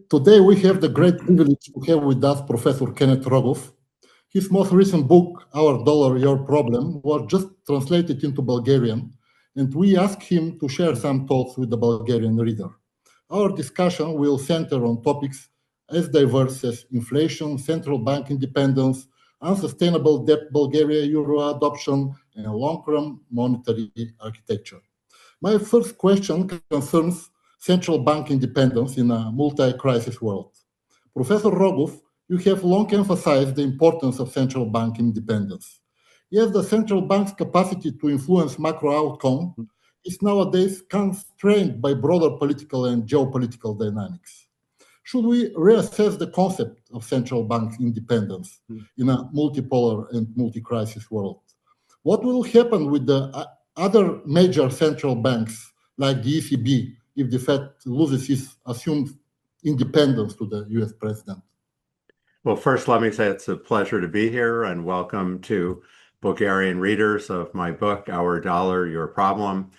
Today we have the great privilege to have with us Professor Kenneth Rogof. His most recent book, Our Dollar, Your Problem, was just translated into Bulgarian, and we asked him to share some thoughts with the Bulgarian reader. Our discussion will center on topics as diverse as inflation, central bank independence, unsustainable debt, Bulgaria, euro adoption, and long-term monetary architecture. My first question concerns central bank independence in a multi-crisis world. Professor Rogov, you have long emphasized the importance of central bank independence. Yet the central bank's capacity to influence macro outcome is nowadays constrained by broader political and geopolitical dynamics. Should we reassess the concept of central bank independence in a multipolar and multi-crisis world? What will happen with the other major central banks like the ECB if the Fed loses its assumed independence to the US president? Well, first, let me say it's a pleasure to be here and welcome to Bulgarian readers of my book, Our Dollar, Your Problem.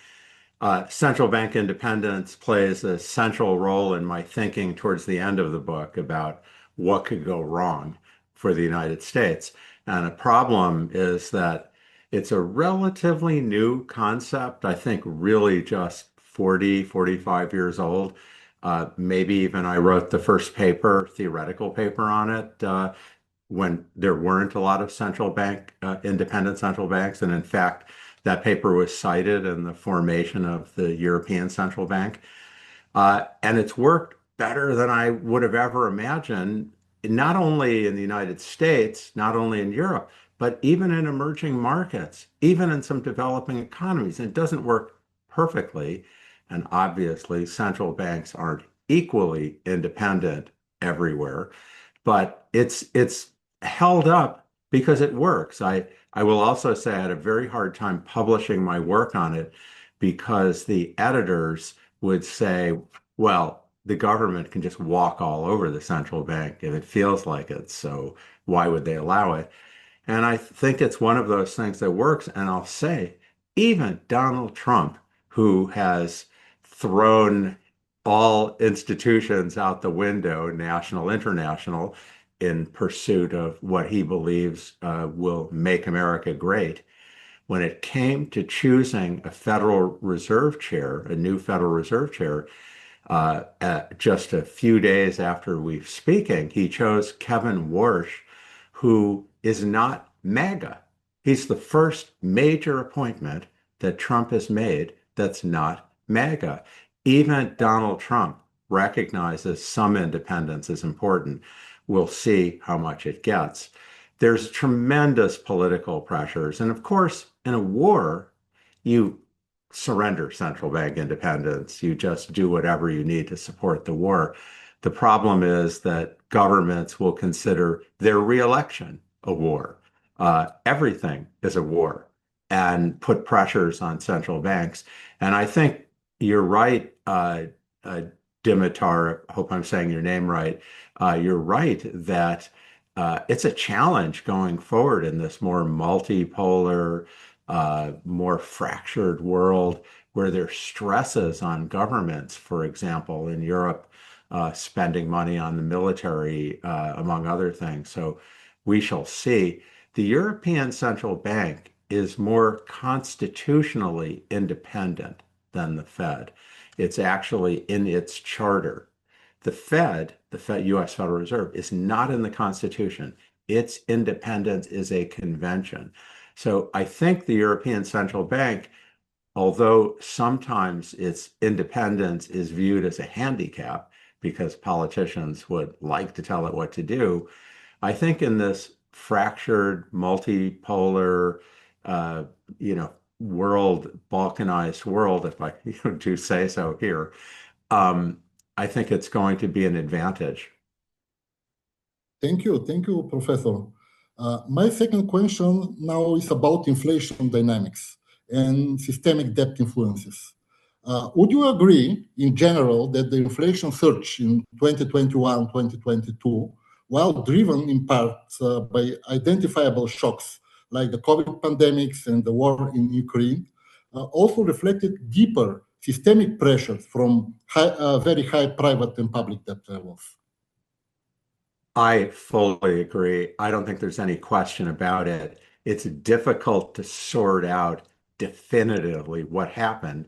Central bank independence plays a central role in my thinking towards the end of the book about what could go wrong for the United States. And a problem is that it's a relatively new concept, I think really just 40, 45 years old. Maybe even I wrote the first paper, theoretical paper on it, when there weren't a lot of independent central banks. And in fact, that paper was cited in the formation of the European Central Bank. And it's worked better than I would have ever imagined, not only in the United States, not only in Europe, but even in emerging markets, even in some developing economies. And it doesn't work perfectly. And obviously, central banks aren't equally independent everywhere, but it's held up because it works. I will also say I had a very hard time publishing my work on it because the editors would say, well, the government can just walk all over the central bank if it feels like it, so why would they allow it? And I think it's one of those things that works. And I'll say, even Donald Trump, who has thrown all institutions out the window, national, international, in pursuit of what he believes will make America great. When it came to choosing a Federal Reserve chair, a new Federal Reserve chair, just a few days after we were speaking, he chose Kevin Warsh, who is not MAGA. He's the first major appointment that Trump has made that's not MAGA. Even Donald Trump recognizes some independence is important. We'll see how much it gets. There's tremendous political pressures. And of course, in a war, you surrender central bank independence. You just do whatever you need to support the war. The problem is that governments will consider their reelection a war. Everything is a war, and put pressures on central banks. And I think you're right, Dimitar, I hope I'm saying your name right. You're right that it's a challenge going forward in this more multipolar, more fractured world where there's stresses on governments, for example, in Europe, spending money on the military, among other things. So we shall see. The European Central Bank is more constitutionally independent than the Fed. It's actually in its charter. The Fed, U.S. Federal Reserve, is not in the Constitution. Its independence is a convention. So I think the European Central Bank, although sometimes its independence is viewed as a handicap because politicians would like to tell it what to do, I think in this fractured, multipolar, world, balkanized world, if I do say so here, I think it's going to be an advantage. Thank you, Professor. My second question now is about inflation dynamics and systemic debt influences. Would you agree, in general, that the inflation surge in 2021-2022, while driven in part by identifiable shocks like the COVID pandemics and the war in Ukraine, also reflected deeper systemic pressures from very high private and public debt levels? I fully agree. I don't think there's any question about it. It's difficult to sort out definitively what happened.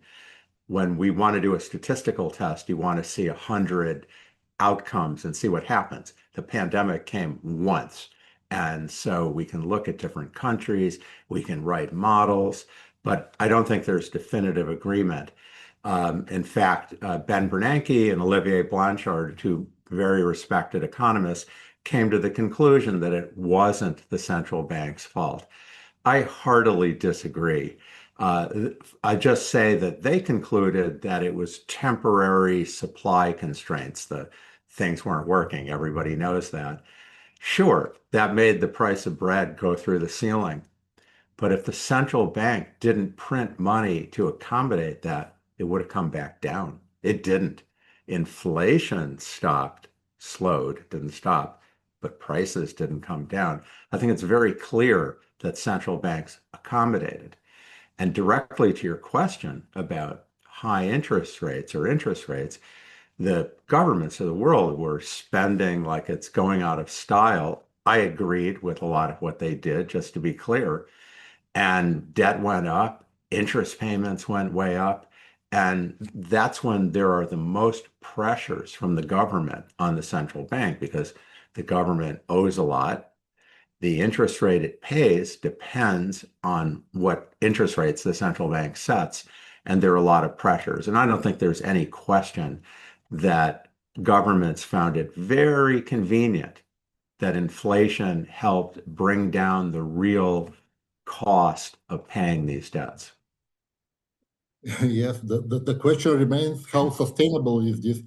When we want to do a statistical test, you want to see 100 outcomes and see what happens. The pandemic came once. And so we can look at different countries, we can write models, but I don't think there's definitive agreement. In fact, Ben Bernanke and Olivier Blanchard, two very respected economists, came to the conclusion that it wasn't the central bank's fault. I heartily disagree. I just say that they concluded that it was temporary supply constraints. The things weren't working. Everybody knows that. Sure, that made the price of bread go through the ceiling. But if the central bank didn't print money to accommodate that, it would have come back down. It didn't. Inflation stopped, slowed, didn't stop, but prices didn't come down. I think it's very clear that central banks accommodated. And directly to your question about high interest rates or interest rates, the governments of the world were spending like it's going out of style. I agreed with a lot of what they did, just to be clear. And debt went up, interest payments went way up. And that's when there are the most pressures from the government on the central bank, because the government owes a lot. The interest rate it pays depends on what interest rates the central bank sets. And there are a lot of pressures. And I don't think there's any question that governments found it very convenient that inflation helped bring down the real cost of paying these debts. Yes, the question remains, how sustainable is this?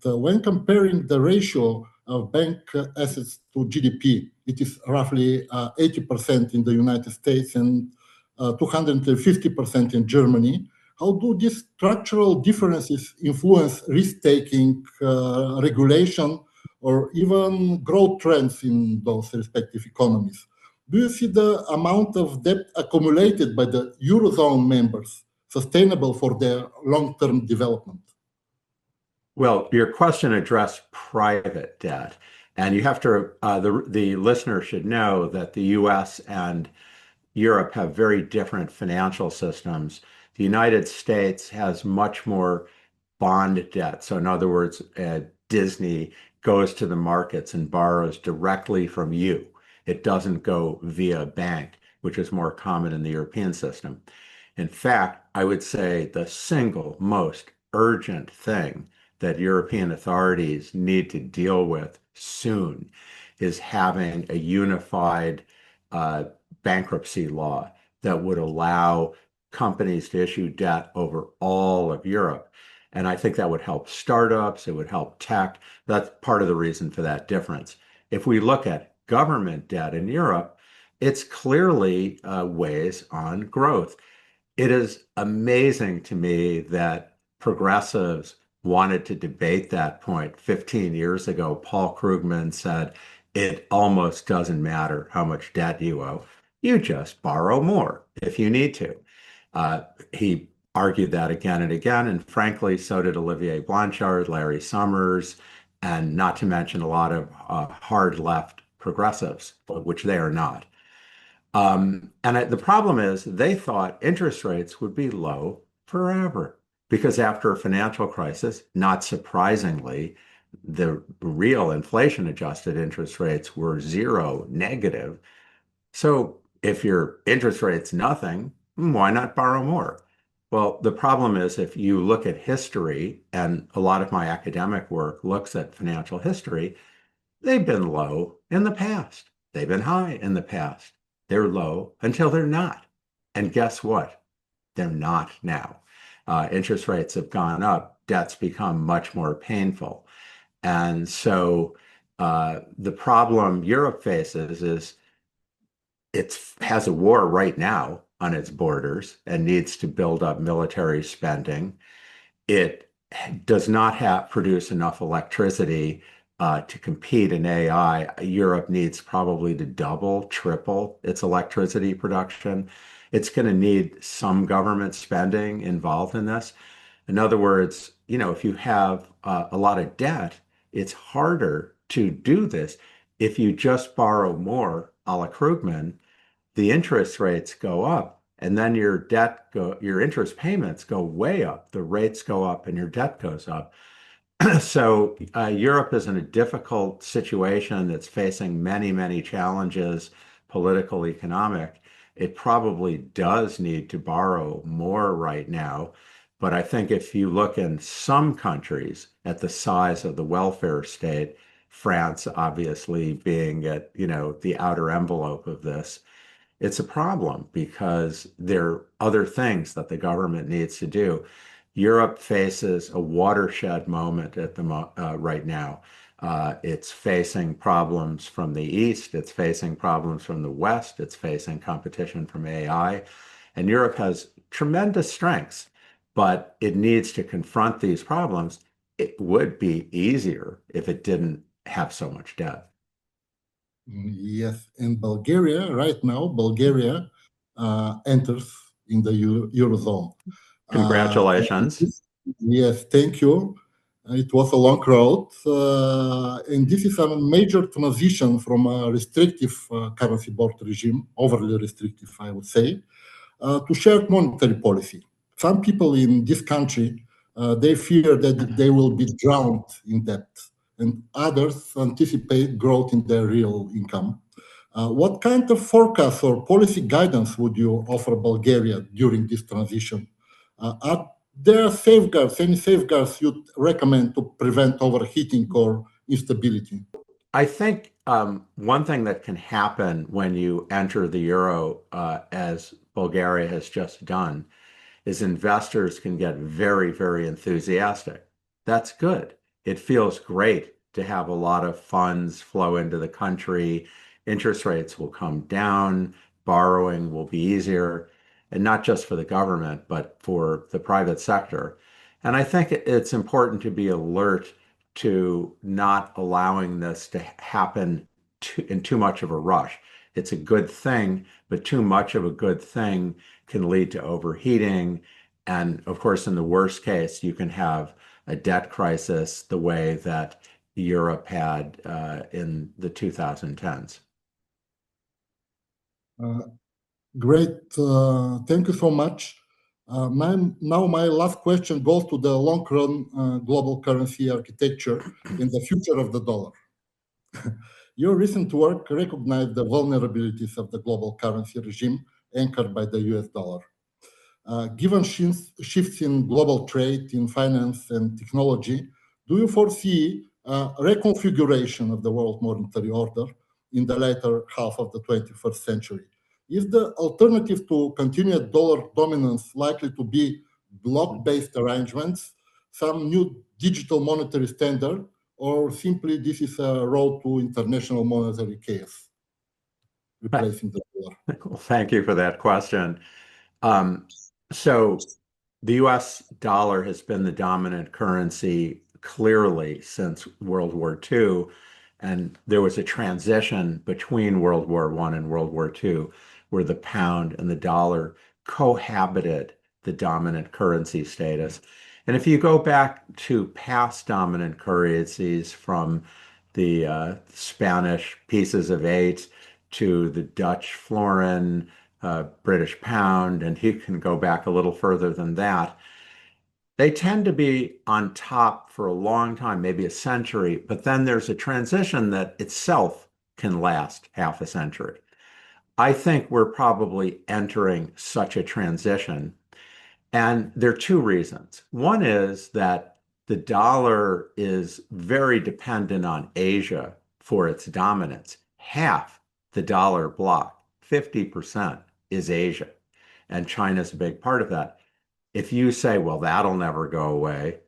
When comparing the ratio of bank assets to GDP, it is roughly 80% in the United States and 250% in Germany. How do these structural differences influence risk-taking, regulation, or even growth trends in those respective economies? Do you see the amount of debt accumulated by the Eurozone members sustainable for their long-term development? Well, your question addressed private debt, and you have to, the listener should know that the US and Europe have very different financial systems. The United States has much more bond debt. So in other words, Disney goes to the markets and borrows directly from you. It doesn't go via a bank, which is more common in the European system. In fact, I would say the single most urgent thing that European authorities need to deal with soon is having a unified bankruptcy law that would allow companies to issue debt over all of Europe. And I think that would help startups, it would help tech. That's part of the reason for that difference. If we look at government debt in Europe, it's clearly weighs on growth. It is amazing to me that progressives wanted to debate that point 15 years ago. Paul Krugman said, it almost doesn't matter how much debt you owe. You just borrow more if you need to. He argued that again and again, and frankly, so did Olivier Blanchard, Larry Summers, and not to mention a lot of hard left progressives, which they are not. The problem is they thought interest rates would be low forever, because after a financial crisis, not surprisingly, the real inflation adjusted interest rates were zero, negative. So if your interest rate's nothing, why not borrow more? Well, the problem is if you look at history, and a lot of my academic work looks at financial history, they've been low in the past. They've been high in the past. They're low until they're not. And guess what? They're not now. Interest rates have gone up. Debt's become much more painful. And so the problem Europe faces is it has a war right now on its borders and needs to build up military spending. It does not produce enough electricity to compete in AI. Europe needs probably to double, triple its electricity production. it's going to need some government spending involved in this. In other words, if you have a lot of debt, it's harder to do this. If you just borrow more, a la Krugman, the interest rates go up, and then your interest payments go way up. The rates go up, and your debt goes up. So Europe is in a difficult situation that's facing many, many challenges, political, economic. It probably does need to borrow more right now. But I think if you look in some countries at the size of the welfare state, France obviously being at, the outer envelope of this, it's a problem because there are other things that the government needs to do. Europe faces a watershed moment right now. It's facing problems from the East, it's facing problems from the West, it's facing competition from AI, and Europe has tremendous strengths, but it needs to confront these problems. It would be easier if it didn't have so much debt. Yes, in Bulgaria, right now, Bulgaria enters in the Eurozone. Congratulations. Yes, thank you. It was a long road, and this is a major transition from a restrictive currency board regime, overly restrictive, I would say, to shared monetary policy. Some people in this country, they fear that they will be drowned in debt, and others anticipate growth in their real income. What kind of forecast or policy guidance would you offer Bulgaria during this transition? Are there any safeguards you'd recommend to prevent overheating or instability? I think one thing that can happen when you enter the euro, as Bulgaria has just done, is investors can get very, very enthusiastic. That's good. It feels great to have a lot of funds flow into the country. Interest rates will come down, borrowing will be easier, and not just for the government, but for the private sector. And I think it's important to be alert to not allowing this to happen in too much of a rush. It's a good thing, but too much of a good thing can lead to overheating. And of course, in the worst case, you can have a debt crisis the way that Europe had in the 2010s. Great. Thank you so much. Now my last question goes to the long-run global currency architecture and the future of the dollar. Your recent work recognized the vulnerabilities of the global currency regime anchored by the US dollar. Given shifts in global trade, in finance and technology, do you foresee a reconfiguration of the world monetary order in the latter half of the 21st century? Is the alternative to continued dollar dominance likely to be block-based arrangements, some new digital monetary standard, or simply this is a road to international monetary chaos, replacing the dollar? Well, thank you for that question. So the US dollar has been the dominant currency clearly since World War II, and there was a transition between World War I and World War II where the pound and the dollar cohabited the dominant currency status. And if you go back to past dominant currencies from the Spanish pieces of 8 to the Dutch florin, British pound, and you can go back a little further than that, they tend to be on top for a long time, maybe a century, but then there's a transition that itself can last half a century. I think we're probably entering such a transition, and there are two reasons. One is that the dollar is very dependent on Asia for its dominance. Half the dollar block, 50%, is Asia, and China's a big part of that. If you say, well, that'll never go away,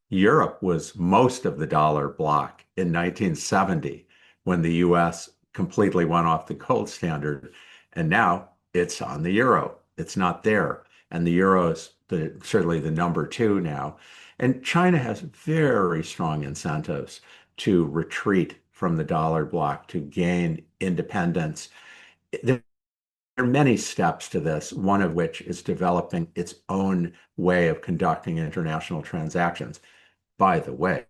Europe was most of the dollar block in 1970 when the US completely went off the gold standard, and now it's on the euro. It's not there, and the euro is certainly the number 2 now. And China has very strong incentives to retreat from the dollar block, to gain independence. They're are many steps to this, one of which is developing its own way of conducting international transactions. By the way,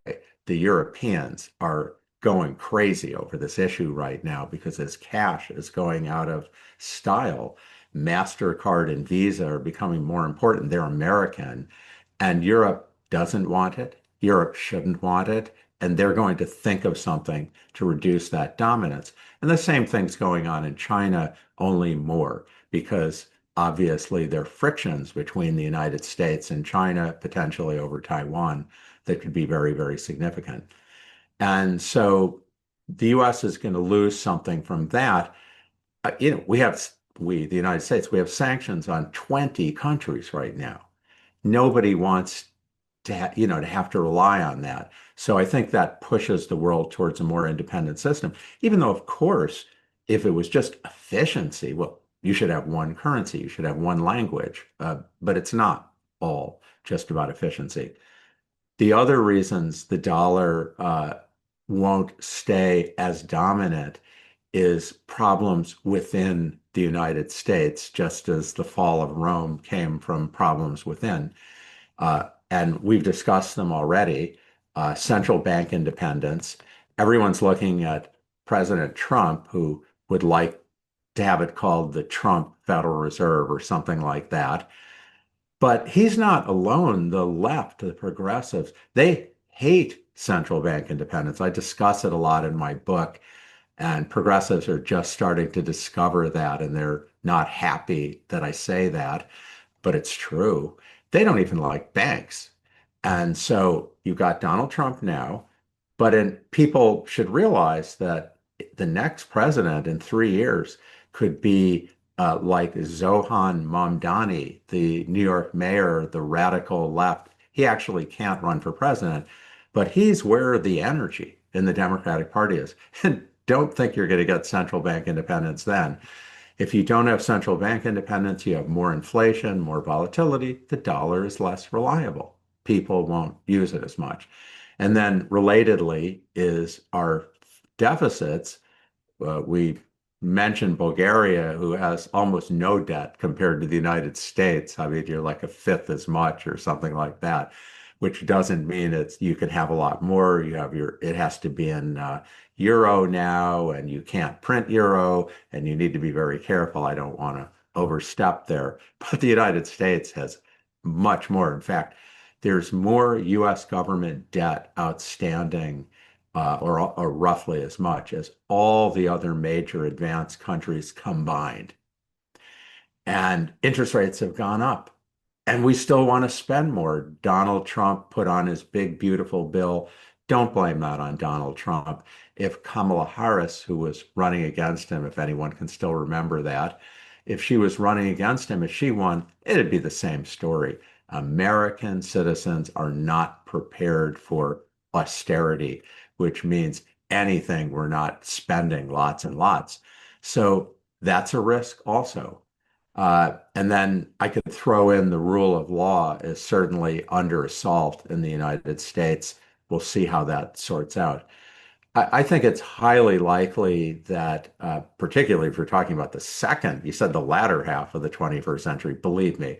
the Europeans are going crazy over this issue right now because as cash is going out of style, MasterCard and Visa are becoming more important. They're American, and Europe doesn't want it. Europe shouldn't want it, and they're going to think of something to reduce that dominance. And the same thing's going on in China, only more, because obviously there are frictions between the United States and China, potentially over Taiwan, that could be very, very significant. And so the US is going to lose something from that. The United States, we have sanctions on 20 countries right now. Nobody wants to have to rely on that. So I think that pushes the world towards a more independent system, even though, of course, if it was just efficiency, well, you should have one currency, you should have one language, but it's not all just about efficiency. The other reasons the dollar won't stay as dominant is problems within the United States, just as the fall of Rome came from problems within. And we've discussed them already. Central bank independence. Everyone's looking at President Trump, who would like to have it called the Trump Federal Reserve or something like that. But he's not alone. The left, the progressives, they hate central bank independence. I discuss it a lot in my book, and progressives are just starting to discover that, and they're not happy that I say that, but it's true. They don't even like banks. And so you've got Donald Trump now, but people should realize that the next president in 3 years could be like Zohan Mamdani, the New York mayor, the radical left. He actually can't run for president, but he's where the energy in the Democratic Party is. And don't think you're going to get central bank independence then. If you don't have central bank independence, you have more inflation, more volatility. The dollar is less reliable. People won't use it as much. And then relatedly is our deficits. We mentioned Bulgaria, who has almost no debt compared to the United States. I mean, you're like a fifth as much or something like that, which doesn't mean you can have a lot more. It has to be in euro now, and you can't print euro, and you need to be very careful. I don't want to overstep there, but the United States has much more. In fact, there's more US government debt outstanding, or roughly as much as all the other major advanced countries combined. And interest rates have gone up, and we still want to spend more. Donald Trump put on his big, beautiful bill. Don't blame that on Donald Trump. If Kamala Harris, who was running against him, if anyone can still remember that, if she was running against him, if she won, it'd be the same story. American citizens are not prepared for austerity, which means anything, we're not spending lots and lots. So that's a risk also. And then I could throw in the rule of law is certainly under assault in the United States. We'll see how that sorts out. I think it's highly likely that, particularly if you're talking about you said the latter half of the 21st century, believe me,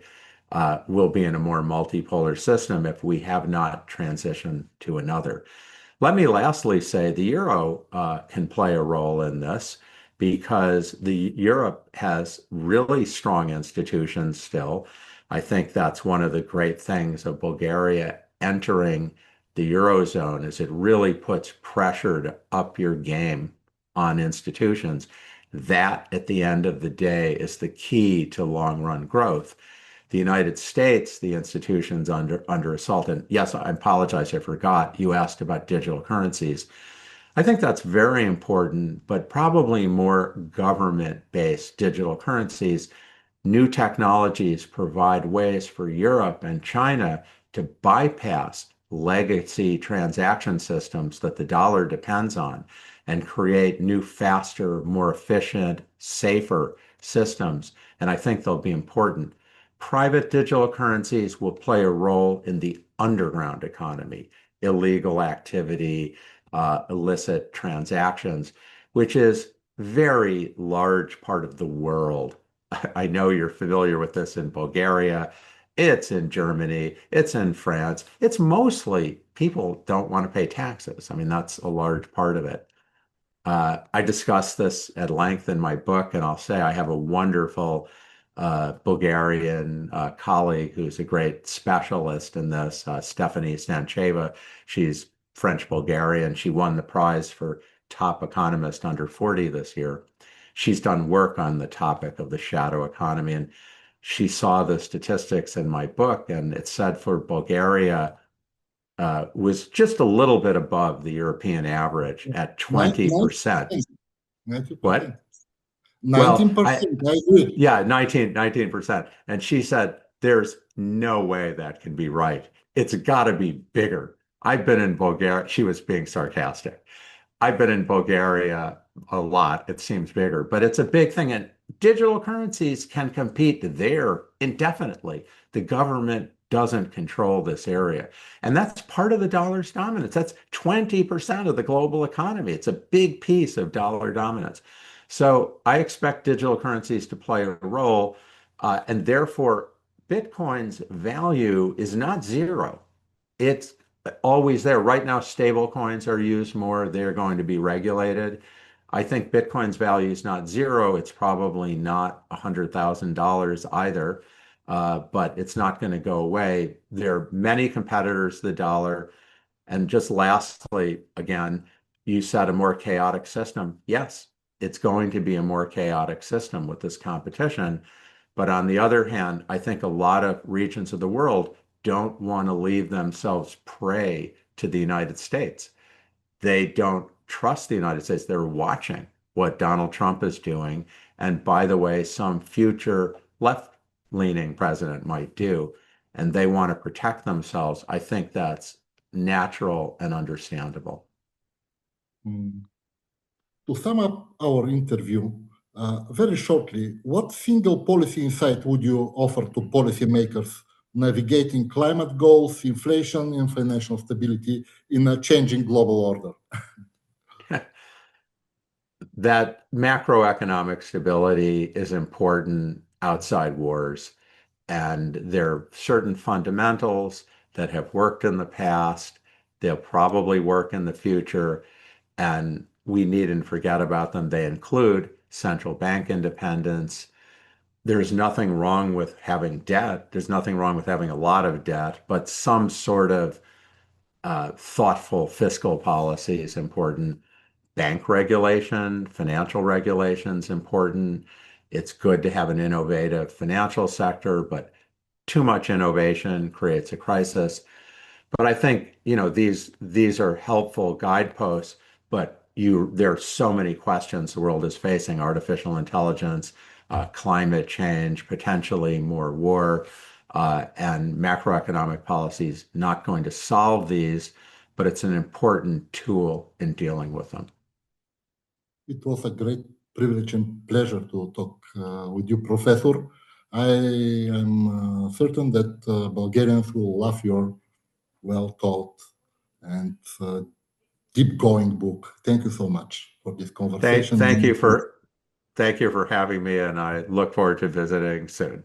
we'll be in a more multipolar system if we have not transitioned to another. Let me lastly say the euro can play a role in this because Europe has really strong institutions still. I think that's one of the great things of Bulgaria entering the Eurozone is it really puts pressure to up your game on institutions. That, at the end of the day, is the key to long-run growth. The United States, the institutions under assault. And yes, I apologize, I forgot, you asked about digital currencies. I think that's very important, but probably more government-based digital currencies. New technologies provide ways for Europe and China to bypass legacy transaction systems that the dollar depends on and create new, faster, more efficient, safer systems. And I think they'll be important. Private digital currencies will play a role in the underground economy, illegal activity, illicit transactions, which is very large part of the world I know you're familiar with this in Bulgaria. It's in Germany. It's in France. It's mostly people don't want to pay taxes. I mean, that's a large part of it. I discuss this at length in my book, and I'll say I have a wonderful Bulgarian colleague who's a great specialist in this, Stephanie Stancheva. She's French-Bulgarian. She won the prize for top economist under 40 this year. She's done work on the topic of the shadow economy, and she saw the statistics in my book, and it said for Bulgaria was just a little bit above the European average at 20%. 90%. What? 19%, I agree. Yeah, 19%. And she said, there's no way that can be right. It's got to be bigger. I've been in Bulgaria. She was being sarcastic. I've been in Bulgaria a lot. It seems bigger, but it's a big thing. And digital currencies can compete there indefinitely. The government doesn't control this area. And that's part of the dollar's dominance. That's 20% of the global economy. It's a big piece of dollar dominance. So I expect digital currencies to play a role, and therefore Bitcoin's value is not zero. It's always there. Right now, stable coins are used more. They're going to be regulated. I think Bitcoin's value is not zero. It's probably not $100,000 either, but it's not going to go away. There are many competitors to the dollar. And just lastly, again, you said a more chaotic system. Yes, it's going to be a more chaotic system with this competition. But on the other hand, I think a lot of regions of the world don't want to leave themselves prey to the United States. They don't trust the United States. They're watching what Donald Trump is doing. And by the way, some future left-leaning president might do. And they want to protect themselves. I think that's natural and understandable. To sum up our interview, very shortly, what single policy insight would you offer to policymakers navigating climate goals, inflation, and financial stability in a changing global order? That macroeconomic stability is important outside wars. And there are certain fundamentals that have worked in the past. They'll probably work in the future. And we needn't forget about them. They include central bank independence. There's nothing wrong with having debt. There's nothing wrong with having a lot of debt, but some sort of thoughtful fiscal policy is important. Bank regulation, financial regulation is important. It's good to have an innovative financial sector, but too much innovation creates a crisis. But I think, these are helpful guideposts, but there are so many questions the world is facing: artificial intelligence, climate change, potentially more war, and macroeconomic policies not going to solve these, but it's an important tool in dealing with them. It was a great privilege and pleasure to talk with you, Professor. I am certain that Bulgarians will love your well-thought and deep-going book. Thank you so much for this conversation. Thank you for having me, and I look forward to visiting soon.